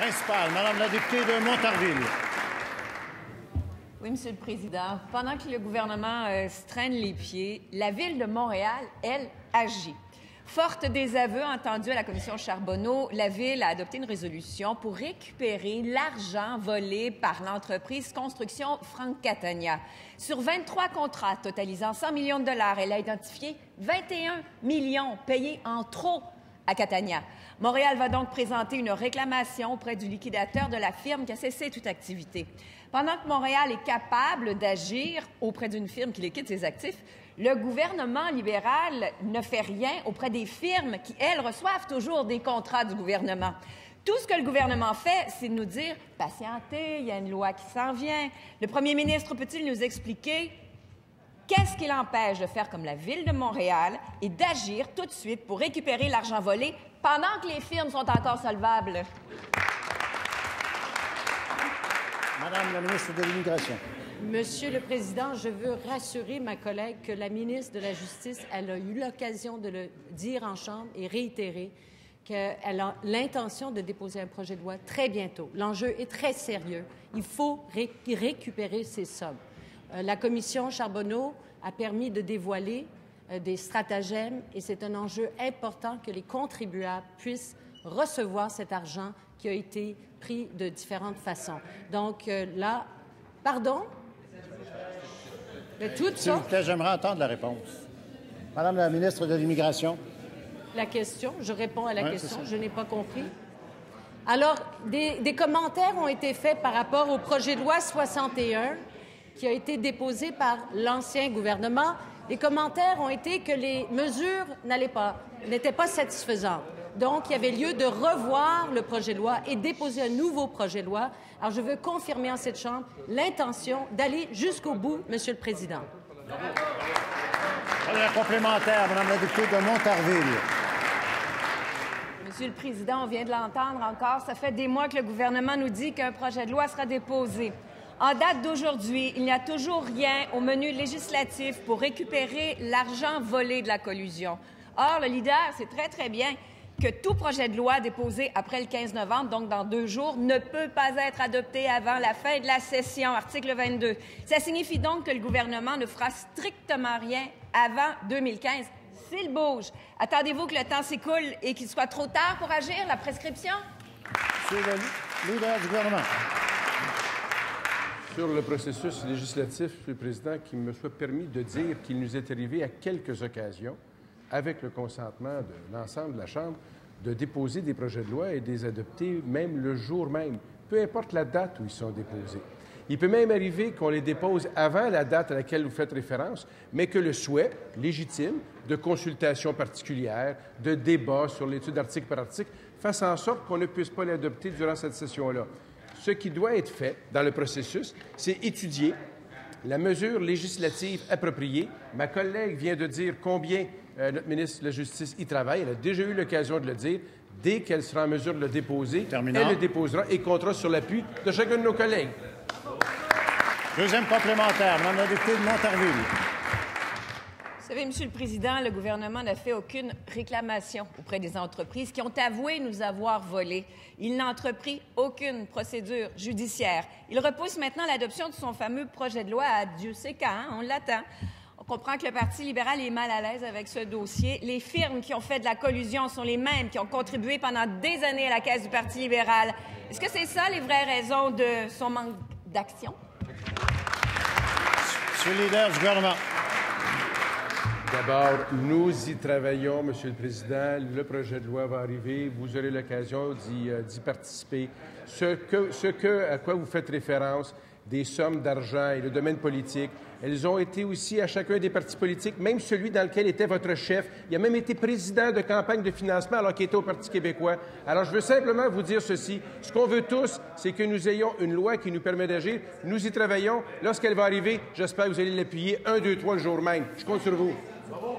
Principale, Madame la députée de Montarville. Oui, Monsieur le Président. Pendant que le gouvernement se traîne les pieds, la Ville de Montréal, elle, agit. Forte des aveux entendus à la commission Charbonneau, la Ville a adopté une résolution pour récupérer l'argent volé par l'entreprise Construction Frank Catania. Sur 23 contrats totalisant 100 millions de dollars, elle a identifié 21 millions payés en trop à Catania. Montréal va donc présenter une réclamation auprès du liquidateur de la firme qui a cessé toute activité. Pendant que Montréal est capable d'agir auprès d'une firme qui liquide ses actifs, le gouvernement libéral ne fait rien auprès des firmes qui, elles, reçoivent toujours des contrats du gouvernement. Tout ce que le gouvernement fait, c'est de nous dire « patientez, il y a une loi qui s'en vient ». Le premier ministre peut-il nous expliquer qu'est-ce qui l'empêche de faire comme la Ville de Montréal et d'agir tout de suite pour récupérer l'argent volé pendant que les firmes sont encore solvables? Madame la ministre de l'Immigration. Monsieur le Président, je veux rassurer ma collègue que la ministre de la Justice, elle a eu l'occasion de le dire en Chambre et réitérer qu'elle a l'intention de déposer un projet de loi très bientôt. L'enjeu est très sérieux. Il faut récupérer ces sommes. La commission Charbonneau a permis de dévoiler des stratagèmes et c'est un enjeu important que les contribuables puissent recevoir cet argent qui a été pris de différentes façons. Donc là, pardon? Mais tout ça... J'aimerais entendre la réponse. Madame la ministre de l'Immigration. La question, je réponds à la question, je n'ai pas compris. Alors, des commentaires ont été faits par rapport au projet de loi 61 qui a été déposé par l'ancien gouvernement. Les commentaires ont été que les mesures n'étaient pas satisfaisantes. Donc, il y avait lieu de revoir le projet de loi et déposer un nouveau projet de loi. Alors, je veux confirmer en cette Chambre l'intention d'aller jusqu'au bout, Monsieur le Président. Complémentaire, Madame la députée de Montarville. Monsieur le Président, on vient de l'entendre encore. Ça fait des mois que le gouvernement nous dit qu'un projet de loi sera déposé. En date d'aujourd'hui, il n'y a toujours rien au menu législatif pour récupérer l'argent volé de la collusion. Or, le leader sait très, très bien que tout projet de loi déposé après le 15 novembre, donc dans 2 jours, ne peut pas être adopté avant la fin de la session, article 22. Ça signifie donc que le gouvernement ne fera strictement rien avant 2015. S'il bouge, attendez-vous que le temps s'écoule et qu'il soit trop tard pour agir, la prescription? C'est le leader du gouvernement. Sur le processus législatif, Monsieur le Président, qu'il me soit permis de dire qu'il nous est arrivé à quelques occasions, avec le consentement de l'ensemble de la Chambre, de déposer des projets de loi et de les adopter même le jour même, peu importe la date où ils sont déposés. Il peut même arriver qu'on les dépose avant la date à laquelle vous faites référence, mais que le souhait légitime de consultation particulière, de débat sur l'étude article par article, fasse en sorte qu'on ne puisse pas l'adopter durant cette session-là. Ce qui doit être fait dans le processus, c'est étudier la mesure législative appropriée. Ma collègue vient de dire combien notre ministre de la Justice y travaille. Elle a déjà eu l'occasion de le dire. Dès qu'elle sera en mesure de le déposer, elle le déposera et comptera sur l'appui de chacun de nos collègues. Deuxième complémentaire, Madame la députée de Montarville. Vous savez, Monsieur le Président, le gouvernement n'a fait aucune réclamation auprès des entreprises qui ont avoué nous avoir volé. Il n'a entrepris aucune procédure judiciaire. Il repousse maintenant l'adoption de son fameux projet de loi à Dieu sait quand, hein? On l'attend. On comprend que le Parti libéral est mal à l'aise avec ce dossier. Les firmes qui ont fait de la collusion sont les mêmes qui ont contribué pendant des années à la caisse du Parti libéral. Est-ce que c'est ça les vraies raisons de son manque d'action? Monsieur le leader du gouvernement. D'abord, nous y travaillons, Monsieur le Président. Le projet de loi va arriver. Vous aurez l'occasion d'y participer. À quoi vous faites référence, des sommes d'argent et le domaine politique, elles ont été aussi à chacun des partis politiques, même celui dans lequel était votre chef. Il a même été président de campagne de financement alors qu'il était au Parti québécois. Alors, je veux simplement vous dire ceci. Ce qu'on veut tous, c'est que nous ayons une loi qui nous permet d'agir. Nous y travaillons. Lorsqu'elle va arriver, j'espère que vous allez l'appuyer 1, 2, 3 le jour même. Je compte sur vous. Bravo.